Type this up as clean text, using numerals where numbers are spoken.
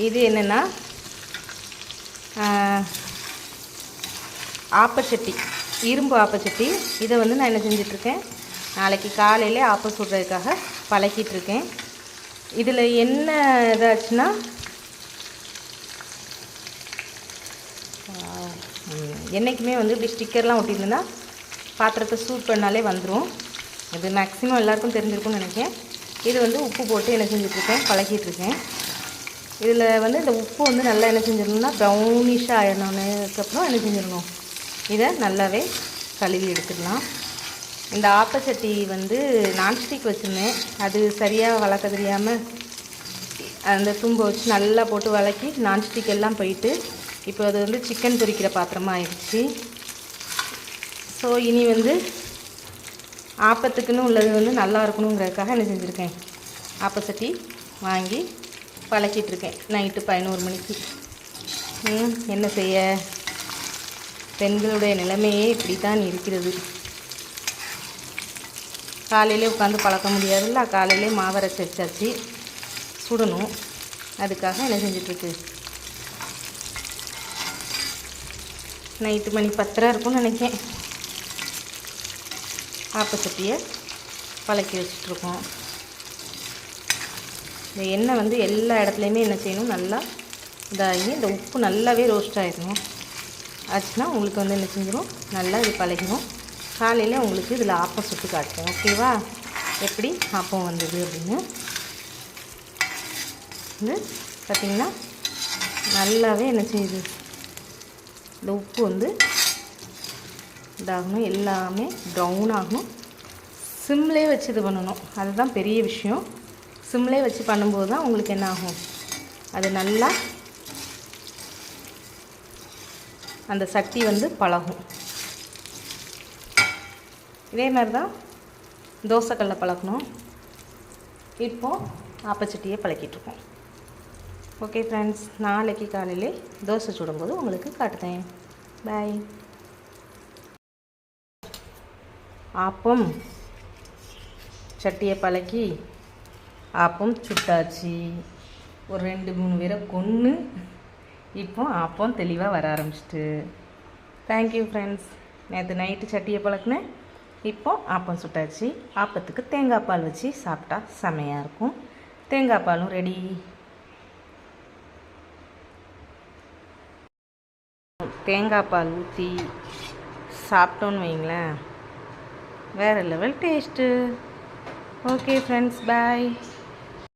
இது என்னென்னா ஆப்பச்சட்டி, இரும்பு ஆப்பச்சட்டி. இதை வந்து நான் என்ன செஞ்சிட்ருக்கேன், நாளைக்கு காலையிலே ஆப்பம் சுடுறதுக்காக பழக்கிட்டுருக்கேன். இதில் என்ன இதாச்சுன்னா என்றைக்குமே வந்து இப்படி ஸ்டிக்கர்லாம் ஒட்டியிருந்தா பாத்திரத்தை சூட் பண்ணாலே வந்துடும். இது மேக்ஸிமம் எல்லாருக்கும் தெரிஞ்சிருக்கும்னு நினைக்கிறேன். இது வந்து உப்பு போட்டு என்ன செஞ்சிட்ருக்கேன், பழக்கிட்டுருக்கேன். இதில் வந்து இந்த உப்பு வந்து நல்லா என்ன செஞ்சிடணும்னா ப்ரௌனிஷாக ஆயிடணுன்னதுக்கப்புறம் என்ன செஞ்சிடணும், இதை நல்லாவே கழுவி எடுத்துடலாம். இந்த ஆப்பச்சட்டி வந்து நான்ஸ்டிக் வச்சுருந்தேன், அது சரியாக வளர்க்க தெரியாமல் அந்த தும்பை வச்சு நல்லா போட்டு வளக்கி நான்ஸ்டிக் எல்லாம் போயிட்டு இப்போ அது வந்து சிக்கன் பொரிக்கிற பாத்திரமாக ஆயிடுச்சு. ஸோ இனி வந்து ஆப்பத்துக்குன்னு உள்ளது வந்து நல்லா இருக்கணுங்கிறதுக்காக என்ன செஞ்சுருக்கேன், ஆப்பச்சட்டி வாங்கி பழக்கிட்டுருக்கேன். நைட்டு 11 மணிக்கு. என்ன செய்ய, பெண்களுடைய நிலைமையே இப்படி தான் இருக்கிறது. காலையிலே உட்காந்து பழக்க முடியாதுல்ல, காலையிலே மாவரைச்சி வச்சாச்சு, சுடணும். அதுக்காக என்ன செஞ்சிட்ருக்கு, நைட்டு மணி 10:30 இருக்கும்னு நினைக்கிறேன், ஆப்பச்சட்டியை பழக்கி வச்சிட்ருக்கோம். இந்த எண்ணெய் வந்து எல்லா இடத்துலையுமே என்ன செய்யணும், நல்லா இதாகி இந்த உப்பு நல்லாவே ரோஸ்ட் ஆகிடணும். ஆச்சுன்னா உங்களுக்கு வந்து என்ன செஞ்சிடும், நல்லா இது பழகிடும். காலையில் உங்களுக்கு இதில் ஆப்பம் சுட்டு காட்டுறேன், ஓகேவா, எப்படி ஆப்பம் வந்தது அப்படின்னு. வந்து பார்த்திங்கன்னா நல்லாவே என்ன செய்யுது, இந்த உப்பு வந்து இதாகணும், எல்லாமே ப்ரௌன் ஆகணும். சிம்லே வச்சு இது பண்ணணும், அதுதான் பெரிய விஷயம். சிம்லே வச்சு பண்ணும்போது தான் உங்களுக்கு என்ன ஆகும், அது நல்லா அந்த சட்டி வந்து பழகும். இதே மாதிரி தான் தோசைக்கல்லை பழக்கணும். இப்போது ஆப்பச்சட்டியை பழக்கிட்டுருக்கோம். ஓகே ஃப்ரெண்ட்ஸ், நாளைக்கு காலையிலே தோசை சுடும்போது உங்களுக்கு காட்டுதேன். பாய். ஆப்பம் சட்டியை பழக்கி ஆப்பம் சுட்டாச்சு. ஒரு 2-3 பேரை கொன்று இப்போ ஆப்பம் தெளிவாக வர ஆரம்பிச்சிட்டு. Thank you friends. நேற்று நைட்டு சட்டியை பழக்கினேன், இப்போ ஆப்பம் சுட்டாச்சு. ஆப்பத்துக்கு தேங்காய் பால் வச்சு சாப்பிட்டா செமையாக இருக்கும். தேங்காய் பாலும் ரெடி. தேங்காய் பால் ஊற்றி சாப்பிட்டோன்னு வைங்களேன், வேறு லெவல் டேஸ்ட்டு. ஓகே ஃப்ரெண்ட்ஸ், பாய்.